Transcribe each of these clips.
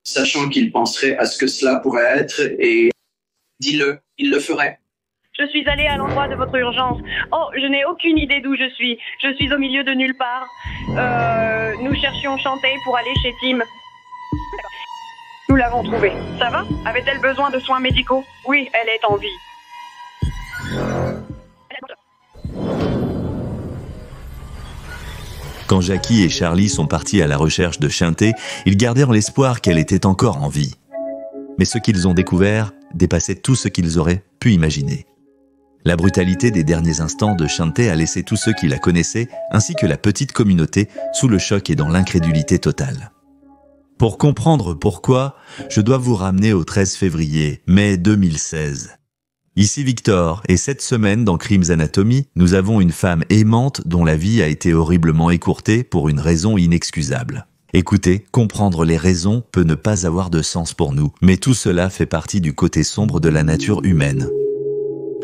sachant qu'il penserait à ce que cela pourrait être, et dis-le, il le ferait. Je suis allée à l'endroit de votre urgence. Oh, je n'ai aucune idée d'où je suis. Je suis au milieu de nulle part. Nous cherchions Shantae pour aller chez Tim. Nous l'avons trouvée. Ça va? Avait-elle besoin de soins médicaux? Oui, elle est en vie. Quand Jackie et Charlie sont partis à la recherche de Shantae, ils gardèrent l'espoir qu'elle était encore en vie. Mais ce qu'ils ont découvert dépassait tout ce qu'ils auraient pu imaginer. La brutalité des derniers instants de Shantae a laissé tous ceux qui la connaissaient, ainsi que la petite communauté, sous le choc et dans l'incrédulité totale. Pour comprendre pourquoi, je dois vous ramener au 13 février, mai 2016. Ici Victor, et cette semaine dans Crimes Anatomy, nous avons une femme aimante dont la vie a été horriblement écourtée pour une raison inexcusable. Écoutez, comprendre les raisons peut ne pas avoir de sens pour nous, mais tout cela fait partie du côté sombre de la nature humaine.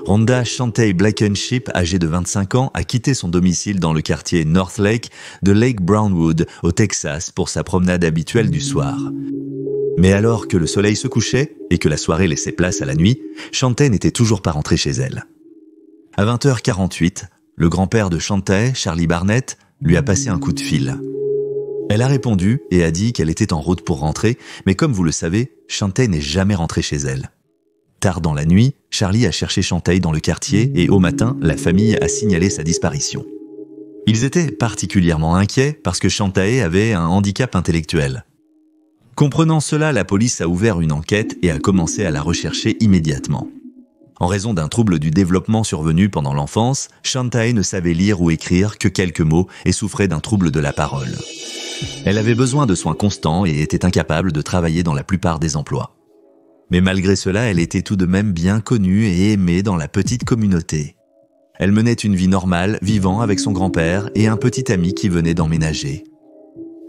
Rhonda Shantae Blankenship, âgée de 25 ans, a quitté son domicile dans le quartier North Lake de Lake Brownwood, au Texas, pour sa promenade habituelle du soir. Mais alors que le soleil se couchait et que la soirée laissait place à la nuit, Shantae n'était toujours pas rentrée chez elle. À 20h48, le grand-père de Shantae, Charlie Barnett, lui a passé un coup de fil. Elle a répondu et a dit qu'elle était en route pour rentrer, mais comme vous le savez, Shantae n'est jamais rentrée chez elle. Tard dans la nuit, Charlie a cherché Shantae dans le quartier et au matin, la famille a signalé sa disparition. Ils étaient particulièrement inquiets parce que Shantae avait un handicap intellectuel. Comprenant cela, la police a ouvert une enquête et a commencé à la rechercher immédiatement. En raison d'un trouble du développement survenu pendant l'enfance, Shantae ne savait lire ou écrire que quelques mots et souffrait d'un trouble de la parole. Elle avait besoin de soins constants et était incapable de travailler dans la plupart des emplois. Mais malgré cela, elle était tout de même bien connue et aimée dans la petite communauté. Elle menait une vie normale, vivant avec son grand-père et un petit ami qui venait d'emménager.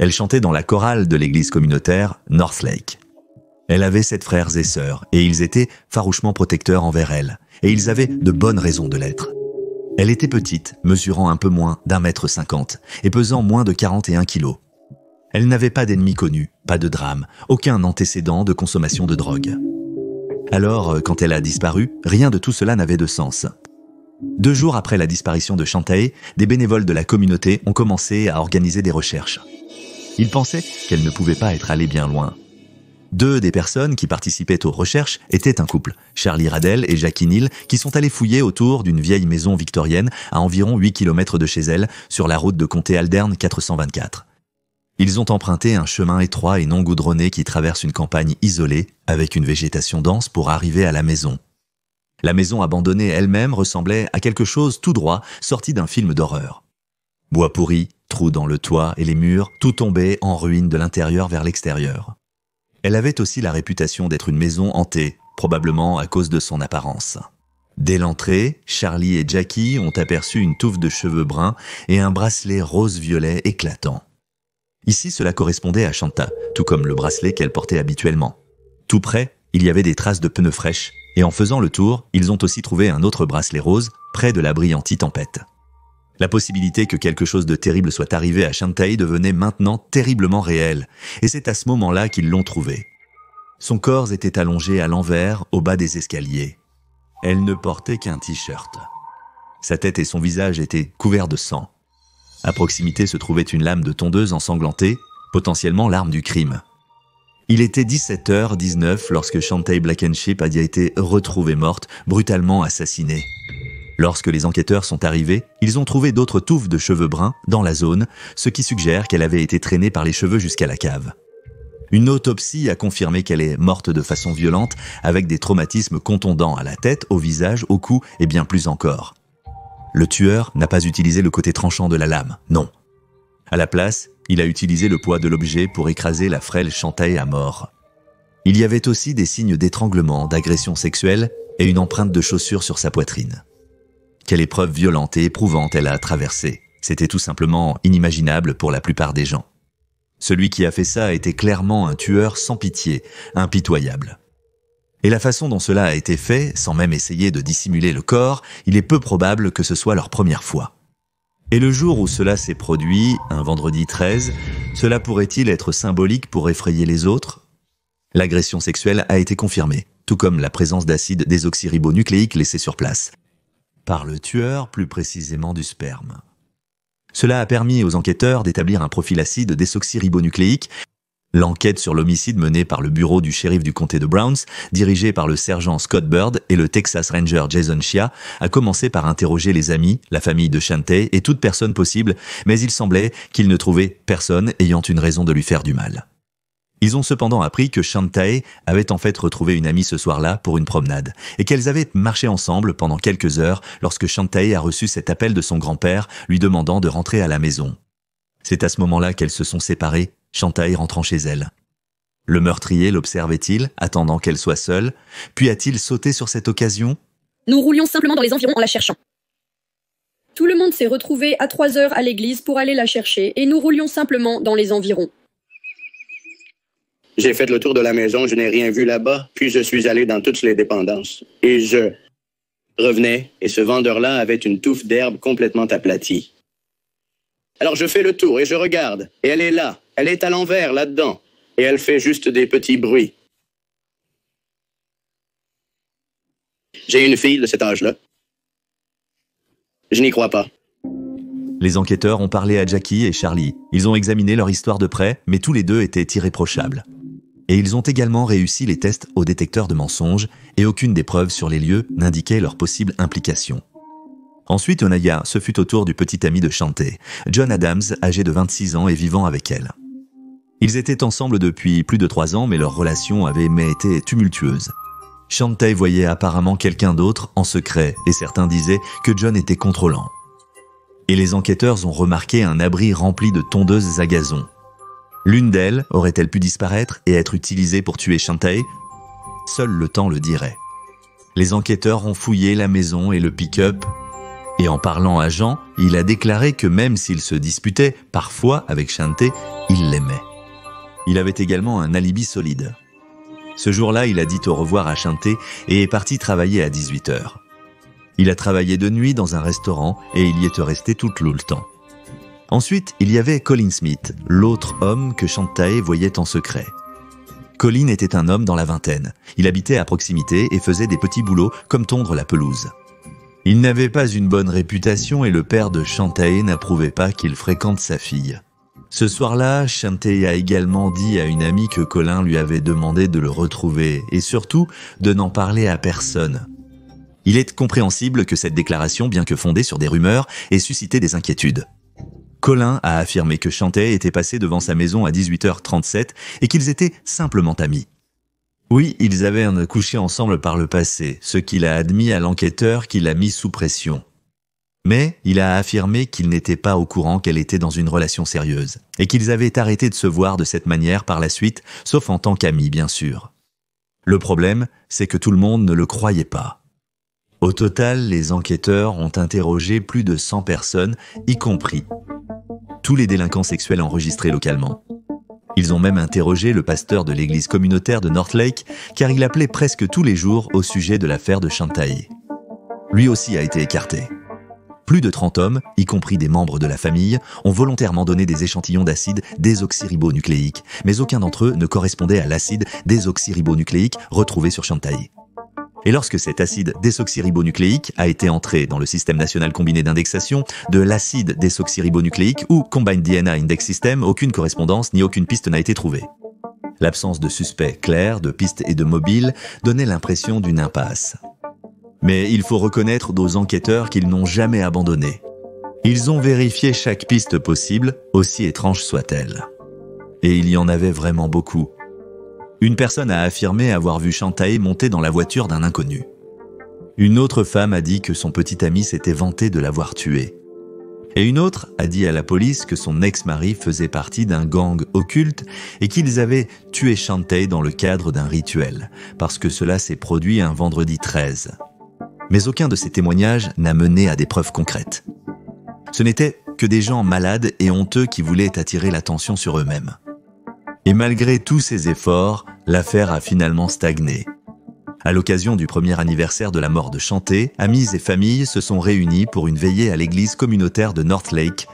Elle chantait dans la chorale de l'église communautaire North Lake. Elle avait 7 frères et sœurs, et ils étaient farouchement protecteurs envers elle, et ils avaient de bonnes raisons de l'être. Elle était petite, mesurant un peu moins d'1,50 m et pesant moins de 41 kilos. Elle n'avait pas d'ennemis connus, pas de drame, aucun antécédent de consommation de drogue. Alors, quand elle a disparu, rien de tout cela n'avait de sens. 2 jours après la disparition de Shantae, des bénévoles de la communauté ont commencé à organiser des recherches. Ils pensaient qu'elle ne pouvait pas être allée bien loin. 2 des personnes qui participaient aux recherches étaient un couple, Charlie Radell et Jackie Neal, qui sont allés fouiller autour d'une vieille maison victorienne à environ 8 km de chez elle, sur la route de comté Aldern 424. Ils ont emprunté un chemin étroit et non goudronné qui traverse une campagne isolée, avec une végétation dense pour arriver à la maison. La maison abandonnée elle-même ressemblait à quelque chose tout droit, sorti d'un film d'horreur. Bois pourri, trous dans le toit et les murs, tout tombait en ruine de l'intérieur vers l'extérieur. Elle avait aussi la réputation d'être une maison hantée, probablement à cause de son apparence. Dès l'entrée, Charlie et Jackie ont aperçu une touffe de cheveux bruns et un bracelet rose-violet éclatant. Ici, cela correspondait à Shanta, tout comme le bracelet qu'elle portait habituellement. Tout près, il y avait des traces de pneus fraîches, et en faisant le tour, ils ont aussi trouvé un autre bracelet rose, près de l'abri anti-tempête. La possibilité que quelque chose de terrible soit arrivé à Shantae devenait maintenant terriblement réelle, et c'est à ce moment-là qu'ils l'ont trouvé. Son corps était allongé à l'envers, au bas des escaliers. Elle ne portait qu'un t-shirt. Sa tête et son visage étaient couverts de sang. À proximité se trouvait une lame de tondeuse ensanglantée, potentiellement l'arme du crime. Il était 17h19 lorsque Shantae Blankenship a été retrouvée morte, brutalement assassinée. Lorsque les enquêteurs sont arrivés, ils ont trouvé d'autres touffes de cheveux bruns dans la zone, ce qui suggère qu'elle avait été traînée par les cheveux jusqu'à la cave. Une autopsie a confirmé qu'elle est morte de façon violente, avec des traumatismes contondants à la tête, au visage, au cou et bien plus encore. Le tueur n'a pas utilisé le côté tranchant de la lame, non. À la place, il a utilisé le poids de l'objet pour écraser la frêle Shantae à mort. Il y avait aussi des signes d'étranglement, d'agression sexuelle et une empreinte de chaussure sur sa poitrine. Quelle épreuve violente et éprouvante elle a traversée. C'était tout simplement inimaginable pour la plupart des gens. Celui qui a fait ça était clairement un tueur sans pitié, impitoyable. Et la façon dont cela a été fait, sans même essayer de dissimuler le corps, il est peu probable que ce soit leur première fois. Et le jour où cela s'est produit, un vendredi 13, cela pourrait-il être symbolique pour effrayer les autres ? L'agression sexuelle a été confirmée, tout comme la présence d'acide désoxyribonucléique laissé sur place. Par le tueur, plus précisément du sperme. Cela a permis aux enquêteurs d'établir un profil acide désoxyribonucléique. L'enquête sur l'homicide menée par le bureau du shérif du comté de Browns, dirigé par le sergent Scott Bird et le Texas Ranger Jason Chia, a commencé par interroger les amis, la famille de Chantay et toute personne possible, mais il semblait qu'ils ne trouvaient personne ayant une raison de lui faire du mal. Ils ont cependant appris que Chantay avait en fait retrouvé une amie ce soir-là pour une promenade, et qu'elles avaient marché ensemble pendant quelques heures lorsque Chantay a reçu cet appel de son grand-père lui demandant de rentrer à la maison. C'est à ce moment-là qu'elles se sont séparées, Chantay rentrant chez elle. Le meurtrier l'observait-il, attendant qu'elle soit seule, puis a-t-il sauté sur cette occasion? Nous roulions simplement dans les environs en la cherchant. Tout le monde s'est retrouvé à 3 heures à l'église pour aller la chercher, et nous roulions simplement dans les environs. J'ai fait le tour de la maison, je n'ai rien vu là-bas, puis je suis allé dans toutes les dépendances. Et je revenais, et ce vendeur-là avait une touffe d'herbe complètement aplatie. Alors je fais le tour et je regarde, et elle est là, elle est à l'envers là-dedans, et elle fait juste des petits bruits. J'ai une fille de cet âge-là. Je n'y crois pas. Les enquêteurs ont parlé à Jackie et Charlie. Ils ont examiné leur histoire de près, mais tous les deux étaient irréprochables. Et ils ont également réussi les tests au détecteur de mensonges, et aucune des preuves sur les lieux n'indiquait leur possible implication. Ensuite, Onaya, ce fut au tour du petit ami de Chantay, John Adams, âgé de 26 ans et vivant avec elle. Ils étaient ensemble depuis plus de 3 ans, mais leur relation avait été tumultueuse. Chantay voyait apparemment quelqu'un d'autre en secret, et certains disaient que John était contrôlant. Et les enquêteurs ont remarqué un abri rempli de tondeuses à gazon. L'une d'elles aurait-elle pu disparaître et être utilisée pour tuer Chantay? Seul le temps le dirait. Les enquêteurs ont fouillé la maison et le pick-up, et en parlant à Jean, il a déclaré que même s'il se disputait parfois avec Chantay, il l'aimait. Il avait également un alibi solide. Ce jour-là, il a dit au revoir à Chantay et est parti travailler à 18h. Il a travaillé de nuit dans un restaurant et il y est resté tout le temps. Ensuite, il y avait Colin Smith, l'autre homme que Chantay voyait en secret. Colin était un homme dans la vingtaine. Il habitait à proximité et faisait des petits boulots comme tondre la pelouse. Il n'avait pas une bonne réputation et le père de Chantay n'approuvait pas qu'il fréquente sa fille. Ce soir-là, Chantay a également dit à une amie que Colin lui avait demandé de le retrouver et surtout de n'en parler à personne. Il est compréhensible que cette déclaration, bien que fondée sur des rumeurs, ait suscité des inquiétudes. Colin a affirmé que Chantay était passé devant sa maison à 18h37 et qu'ils étaient simplement amis. Oui, ils avaient couché ensemble par le passé, ce qu'il a admis à l'enquêteur qui l'a mis sous pression. Mais il a affirmé qu'il n'était pas au courant qu'elle était dans une relation sérieuse et qu'ils avaient arrêté de se voir de cette manière par la suite, sauf en tant qu'amis, bien sûr. Le problème, c'est que tout le monde ne le croyait pas. Au total, les enquêteurs ont interrogé plus de 100 personnes, y compris tous les délinquants sexuels enregistrés localement. Ils ont même interrogé le pasteur de l'église communautaire de Northlake, car il appelait presque tous les jours au sujet de l'affaire de Chantay. Lui aussi a été écarté. Plus de 30 hommes, y compris des membres de la famille, ont volontairement donné des échantillons d'acide désoxyribonucléique, mais aucun d'entre eux ne correspondait à l'acide désoxyribonucléique retrouvé sur Chantay. Et lorsque cet acide désoxyribonucléique a été entré dans le système national combiné d'indexation de l'acide désoxyribonucléique ou Combined DNA Index System, aucune correspondance ni aucune piste n'a été trouvée. L'absence de suspects clairs, de pistes et de mobiles donnait l'impression d'une impasse. Mais il faut reconnaître aux enquêteurs qu'ils n'ont jamais abandonné. Ils ont vérifié chaque piste possible, aussi étrange soit-elle. Et il y en avait vraiment beaucoup. Une personne a affirmé avoir vu Chantay monter dans la voiture d'un inconnu. Une autre femme a dit que son petit ami s'était vanté de l'avoir tué. Et une autre a dit à la police que son ex-mari faisait partie d'un gang occulte et qu'ils avaient tué Chantay dans le cadre d'un rituel, parce que cela s'est produit un vendredi 13. Mais aucun de ces témoignages n'a mené à des preuves concrètes. Ce n'étaient que des gens malades et honteux qui voulaient attirer l'attention sur eux-mêmes. Et malgré tous ces efforts, l'affaire a finalement stagné. À l'occasion du premier anniversaire de la mort de Chantay, amis et familles se sont réunis pour une veillée à l'église communautaire de Northlake.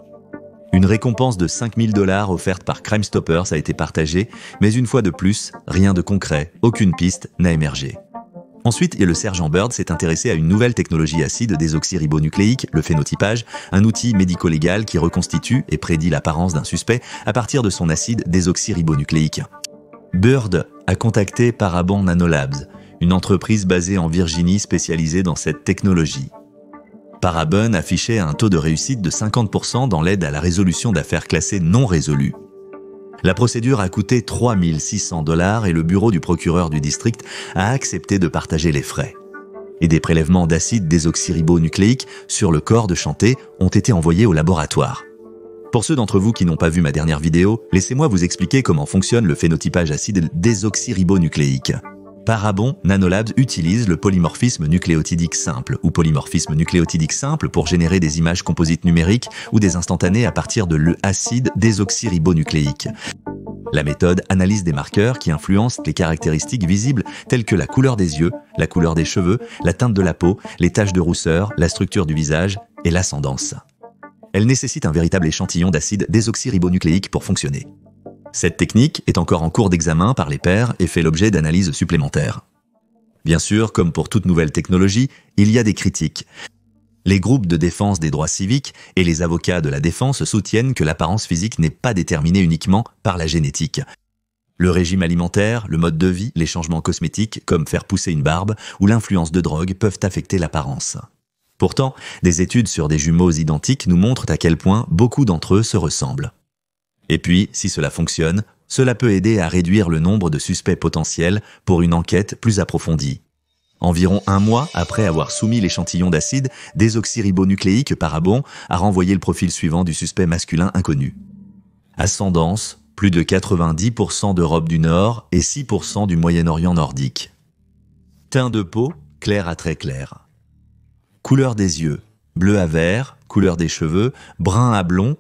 Une récompense de 5 000 $ offerte par Crime Stoppers a été partagée, mais une fois de plus, rien de concret, aucune piste n'a émergé. Ensuite, le sergent Bird s'est intéressé à une nouvelle technologie acide désoxyribonucléique, le phénotypage, un outil médico-légal qui reconstitue et prédit l'apparence d'un suspect à partir de son acide désoxyribonucléique. Bird a contacté Parabon Nanolabs, une entreprise basée en Virginie spécialisée dans cette technologie. Parabon affichait un taux de réussite de 50% dans l'aide à la résolution d'affaires classées non résolues. La procédure a coûté 3 600 $ et le bureau du procureur du district a accepté de partager les frais. Et des prélèvements d'acide désoxyribonucléique sur le corps de Shanté ont été envoyés au laboratoire. Pour ceux d'entre vous qui n'ont pas vu ma dernière vidéo, laissez-moi vous expliquer comment fonctionne le phénotypage acide désoxyribonucléique. Parabon Nanolabs utilise le polymorphisme nucléotidique simple ou polymorphisme nucléotidique simple pour générer des images composites numériques ou des instantanées à partir de l'acide désoxyribonucléique. La méthode analyse des marqueurs qui influencent les caractéristiques visibles telles que la couleur des yeux, la couleur des cheveux, la teinte de la peau, les taches de rousseur, la structure du visage et l'ascendance. Elle nécessite un véritable échantillon d'acide désoxyribonucléique pour fonctionner. Cette technique est encore en cours d'examen par les pairs et fait l'objet d'analyses supplémentaires. Bien sûr, comme pour toute nouvelle technologie, il y a des critiques. Les groupes de défense des droits civiques et les avocats de la défense soutiennent que l'apparence physique n'est pas déterminée uniquement par la génétique. Le régime alimentaire, le mode de vie, les changements cosmétiques comme faire pousser une barbe ou l'influence de drogue peuvent affecter l'apparence. Pourtant, des études sur des jumeaux identiques nous montrent à quel point beaucoup d'entre eux se ressemblent. Et puis, si cela fonctionne, cela peut aider à réduire le nombre de suspects potentiels pour une enquête plus approfondie. Environ un mois après avoir soumis l'échantillon d'acide désoxyribonucléique Parabon a renvoyé le profil suivant du suspect masculin inconnu. Ascendance, plus de 90% d'Europe du Nord et 6% du Moyen-Orient nordique. Teint de peau, clair à très clair. Couleur des yeux, bleu à vert, couleur des cheveux, brun à blond.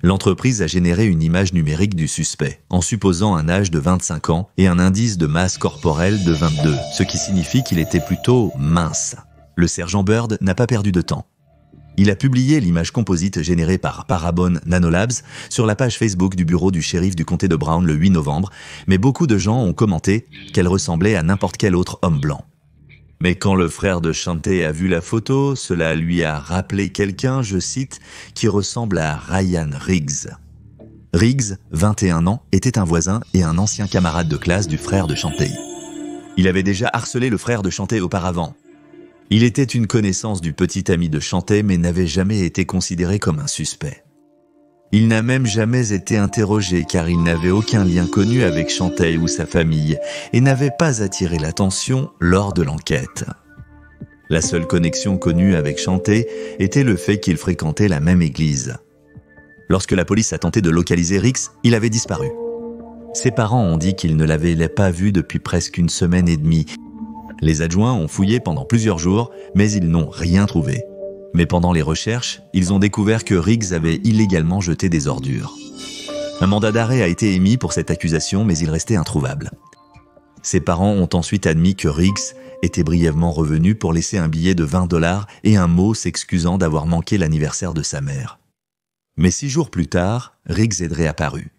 L'entreprise a généré une image numérique du suspect, en supposant un âge de 25 ans et un indice de masse corporelle de 22, ce qui signifie qu'il était plutôt mince. Le sergent Bird n'a pas perdu de temps. Il a publié l'image composite générée par Parabon Nanolabs sur la page Facebook du bureau du shérif du comté de Brown le 8 novembre, mais beaucoup de gens ont commenté qu'elle ressemblait à n'importe quel autre homme blanc. Mais quand le frère de Shanté a vu la photo, cela lui a rappelé quelqu'un, je cite, qui ressemble à Ryan Riggs. Riggs, 21 ans, était un voisin et un ancien camarade de classe du frère de Shanté. Il avait déjà harcelé le frère de Shanté auparavant. Il était une connaissance du petit ami de Shanté mais n'avait jamais été considéré comme un suspect. Il n'a même jamais été interrogé car il n'avait aucun lien connu avec Shanté ou sa famille et n'avait pas attiré l'attention lors de l'enquête. La seule connexion connue avec Shanté était le fait qu'il fréquentait la même église. Lorsque la police a tenté de localiser Riggs, il avait disparu. Ses parents ont dit qu'ils ne l'avaient pas vu depuis presque une semaine et demie. Les adjoints ont fouillé pendant plusieurs jours, mais ils n'ont rien trouvé. Mais pendant les recherches, ils ont découvert que Riggs avait illégalement jeté des ordures. Un mandat d'arrêt a été émis pour cette accusation, mais il restait introuvable. Ses parents ont ensuite admis que Riggs était brièvement revenu pour laisser un billet de 20 $ et un mot s'excusant d'avoir manqué l'anniversaire de sa mère. Mais 6 jours plus tard, Riggs est réapparu.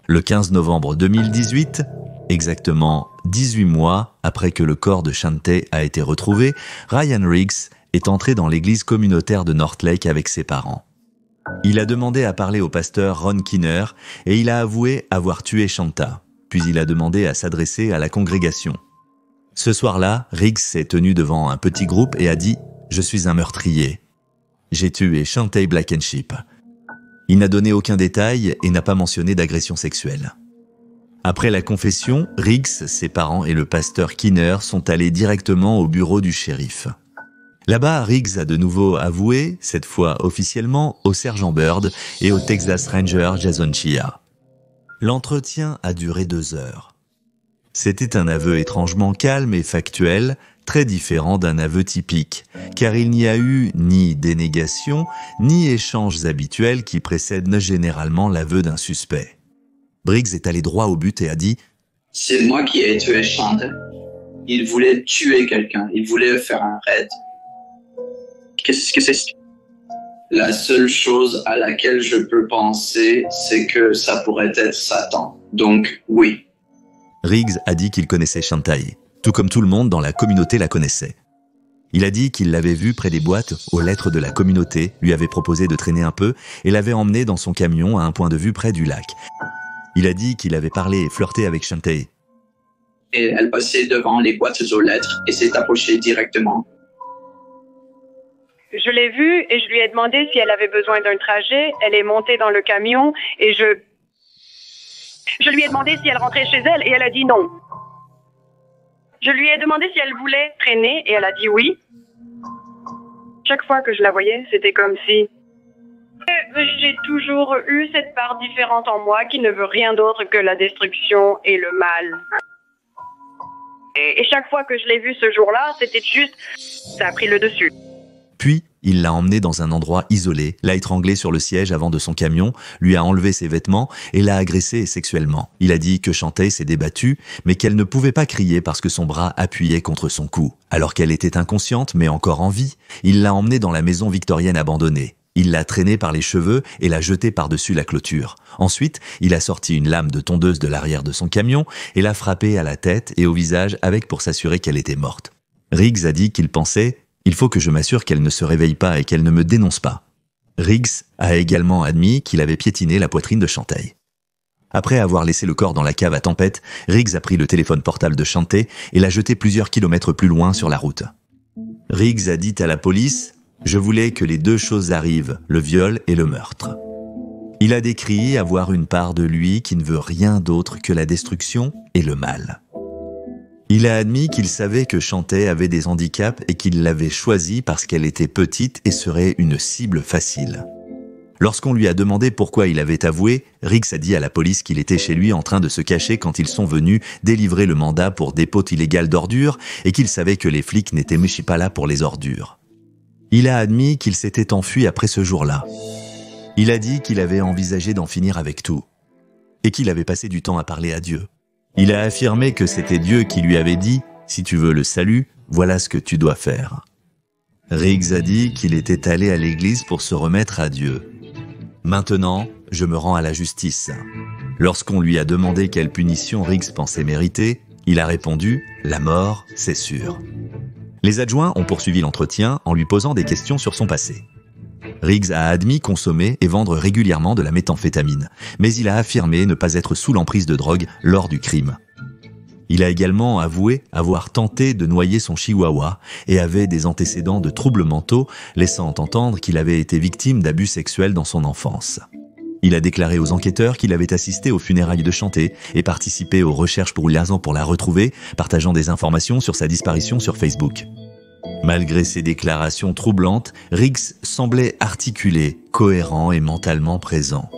Le 15 novembre 2018, exactement 18 mois après que le corps de Shanté a été retrouvé, Ryan Riggs est entré dans l'église communautaire de Northlake avec ses parents. Il a demandé à parler au pasteur Ron Kinner et il a avoué avoir tué Shanta, puis il a demandé à s'adresser à la congrégation. Ce soir-là, Riggs s'est tenu devant un petit groupe et a dit « Je suis un meurtrier. J'ai tué Shanté Blankenship ». Il n'a donné aucun détail et n'a pas mentionné d'agression sexuelle. Après la confession, Riggs, ses parents et le pasteur Kinner sont allés directement au bureau du shérif. Là-bas, Riggs a de nouveau avoué, cette fois officiellement, au sergent Bird et au Texas Ranger Jason Chia. L'entretien a duré 2 heures. C'était un aveu étrangement calme et factuel, très différent d'un aveu typique, car il n'y a eu ni dénégation, ni échanges habituels qui précèdent généralement l'aveu d'un suspect. Briggs est allé droit au but et a dit « C'est moi qui ai tué Shanté. Il voulait tuer quelqu'un, il voulait faire un raid. Qu'est-ce que c'est? La seule chose à laquelle je peux penser, c'est que ça pourrait être Satan. Donc, oui. Riggs a dit qu'il connaissait Chantaï, tout comme tout le monde dans la communauté la connaissait. Il a dit qu'il l'avait vue près des boîtes aux lettres de la communauté, lui avait proposé de traîner un peu et l'avait emmenée dans son camion à un point de vue près du lac. Il a dit qu'il avait parlé et flirté avec Chantaï. Et elle passait devant les boîtes aux lettres et s'est approchée directement. Je l'ai vue et je lui ai demandé si elle avait besoin d'un trajet. Elle est montée dans le camion et je lui ai demandé si elle rentrait chez elle et elle a dit non. Je lui ai demandé si elle voulait traîner et elle a dit oui. Chaque fois que je la voyais, c'était comme si... J'ai toujours eu cette part différente en moi qui ne veut rien d'autre que la destruction et le mal. Et chaque fois que je l'ai vue ce jour-là, c'était juste... Ça a pris le dessus. Puis, il l'a emmenée dans un endroit isolé, l'a étranglée sur le siège avant de son camion, lui a enlevé ses vêtements et l'a agressée sexuellement. Il a dit que Chantaï s'est débattue, mais qu'elle ne pouvait pas crier parce que son bras appuyait contre son cou. Alors qu'elle était inconsciente, mais encore en vie, il l'a emmenée dans la maison victorienne abandonnée. Il l'a traînée par les cheveux et l'a jetée par-dessus la clôture. Ensuite, il a sorti une lame de tondeuse de l'arrière de son camion et l'a frappée à la tête et au visage avec pour s'assurer qu'elle était morte. Riggs a dit qu'il pensait « Il faut que je m'assure qu'elle ne se réveille pas et qu'elle ne me dénonce pas ». Riggs a également admis qu'il avait piétiné la poitrine de Chantaï. Après avoir laissé le corps dans la cave à tempête, Riggs a pris le téléphone portable de Chantaï et l'a jeté plusieurs kilomètres plus loin sur la route. Riggs a dit à la police « Je voulais que les deux choses arrivent, le viol et le meurtre ». Il a décrit avoir une part de lui qui ne veut rien d'autre que la destruction et le mal. Il a admis qu'il savait que Chantaï avait des handicaps et qu'il l'avait choisie parce qu'elle était petite et serait une cible facile. Lorsqu'on lui a demandé pourquoi il avait avoué, Riggs a dit à la police qu'il était chez lui en train de se cacher quand ils sont venus délivrer le mandat pour dépôt illégal d'ordures et qu'il savait que les flics n'étaient pas là pour les ordures. Il a admis qu'il s'était enfui après ce jour-là. Il a dit qu'il avait envisagé d'en finir avec tout et qu'il avait passé du temps à parler à Dieu. Il a affirmé que c'était Dieu qui lui avait dit « Si tu veux le salut, voilà ce que tu dois faire ». Riggs a dit qu'il était allé à l'église pour se remettre à Dieu. « Maintenant, je me rends à la justice ». Lorsqu'on lui a demandé quelle punition Riggs pensait mériter, il a répondu « La mort, c'est sûr ». Les adjoints ont poursuivi l'entretien en lui posant des questions sur son passé. Riggs a admis consommer et vendre régulièrement de la méthamphétamine, mais il a affirmé ne pas être sous l'emprise de drogue lors du crime. Il a également avoué avoir tenté de noyer son chihuahua et avait des antécédents de troubles mentaux, laissant entendre qu'il avait été victime d'abus sexuels dans son enfance. Il a déclaré aux enquêteurs qu'il avait assisté aux funérailles de Chantaï et participé aux recherches pour la retrouver, partageant des informations sur sa disparition sur Facebook. Malgré ces déclarations troublantes, Riggs semblait articulé, cohérent et mentalement présent.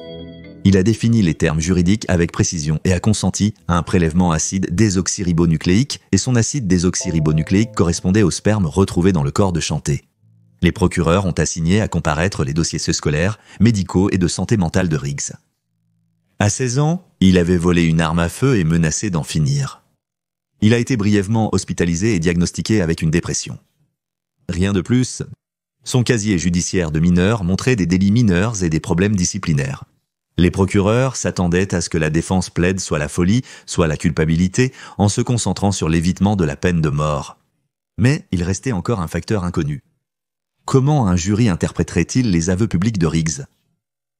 Il a défini les termes juridiques avec précision et a consenti à un prélèvement acide désoxyribonucléique et son acide désoxyribonucléique correspondait au sperme retrouvé dans le corps de Chantaï. Les procureurs ont assigné à comparaître les dossiers scolaires, médicaux et de santé mentale de Riggs. À 16 ans, il avait volé une arme à feu et menacé d'en finir. Il a été brièvement hospitalisé et diagnostiqué avec une dépression. Rien de plus. Son casier judiciaire de mineur montrait des délits mineurs et des problèmes disciplinaires. Les procureurs s'attendaient à ce que la défense plaide soit la folie, soit la culpabilité, en se concentrant sur l'évitement de la peine de mort. Mais il restait encore un facteur inconnu. Comment un jury interpréterait-il les aveux publics de Riggs?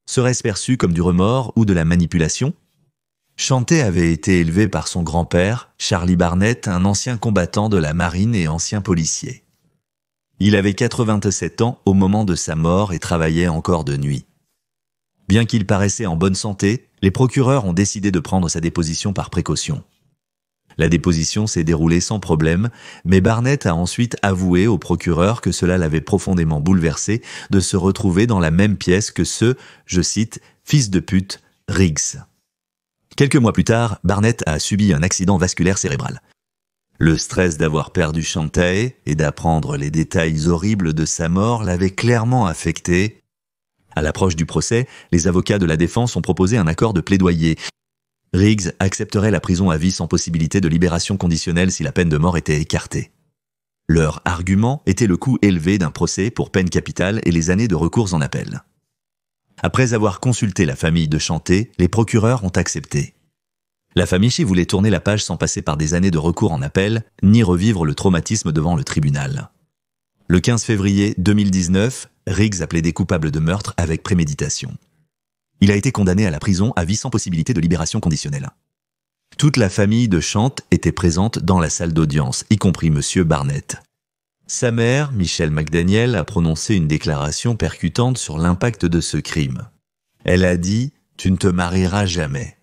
Serait-ce perçu comme du remords ou de la manipulation? Chantaï avait été élevé par son grand-père, Charlie Barnett, un ancien combattant de la marine et ancien policier. Il avait 87 ans au moment de sa mort et travaillait encore de nuit. Bien qu'il paraissait en bonne santé, les procureurs ont décidé de prendre sa déposition par précaution. La déposition s'est déroulée sans problème, mais Barnett a ensuite avoué au procureur que cela l'avait profondément bouleversé de se retrouver dans la même pièce que ce, je cite, « fils de pute, Riggs ». Quelques mois plus tard, Barnett a subi un accident vasculaire cérébral. Le stress d'avoir perdu Chantaï et d'apprendre les détails horribles de sa mort l'avait clairement affecté. À l'approche du procès, les avocats de la défense ont proposé un accord de plaidoyer. Riggs accepterait la prison à vie sans possibilité de libération conditionnelle si la peine de mort était écartée. Leur argument était le coût élevé d'un procès pour peine capitale et les années de recours en appel. Après avoir consulté la famille de Chanté, les procureurs ont accepté. La famille Chi voulait tourner la page sans passer par des années de recours en appel, ni revivre le traumatisme devant le tribunal. Le 15 février 2019, Riggs a plaidé coupable de meurtre avec préméditation. Il a été condamné à la prison à vie sans possibilité de libération conditionnelle. Toute la famille de Chante était présente dans la salle d'audience, y compris Monsieur Barnett. Sa mère, Michelle McDaniel, a prononcé une déclaration percutante sur l'impact de ce crime. Elle a dit « Tu ne te marieras jamais.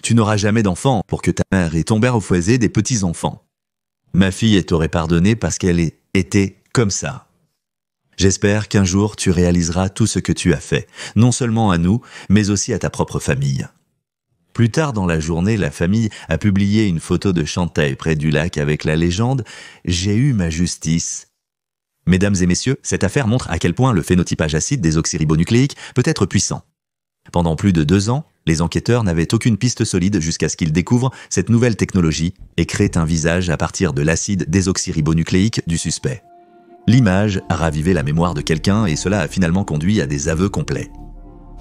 Tu n'auras jamais d'enfants pour que ta mère et ton père au foyer des petits-enfants. Ma fille t'aurait pardonné parce qu'elle était comme ça. J'espère qu'un jour tu réaliseras tout ce que tu as fait, non seulement à nous, mais aussi à ta propre famille. » Plus tard dans la journée, la famille a publié une photo de Chanté près du lac avec la légende « J'ai eu ma justice ». Mesdames et messieurs, cette affaire montre à quel point le phénotypage acide des oxyribonucléiques peut être puissant. Pendant plus de 2 ans, les enquêteurs n'avaient aucune piste solide jusqu'à ce qu'ils découvrent cette nouvelle technologie et créent un visage à partir de l'acide désoxyribonucléique du suspect. L'image a ravivé la mémoire de quelqu'un et cela a finalement conduit à des aveux complets.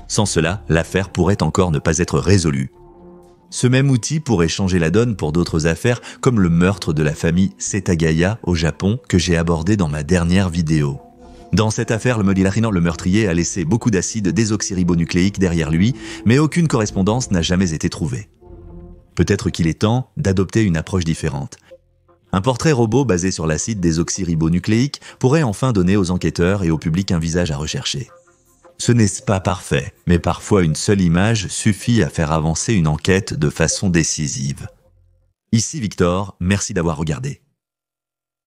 Sans cela, l'affaire pourrait encore ne pas être résolue. Ce même outil pourrait changer la donne pour d'autres affaires comme le meurtre de la famille Setagaya au Japon que j'ai abordé dans ma dernière vidéo. Dans cette affaire, le meurtrier a laissé beaucoup d'acide désoxyribonucléique derrière lui, mais aucune correspondance n'a jamais été trouvée. Peut-être qu'il est temps d'adopter une approche différente. Un portrait robot basé sur l'acide désoxyribonucléique pourrait enfin donner aux enquêteurs et au public un visage à rechercher. Ce n'est pas parfait, mais parfois une seule image suffit à faire avancer une enquête de façon décisive. Ici Victor, merci d'avoir regardé.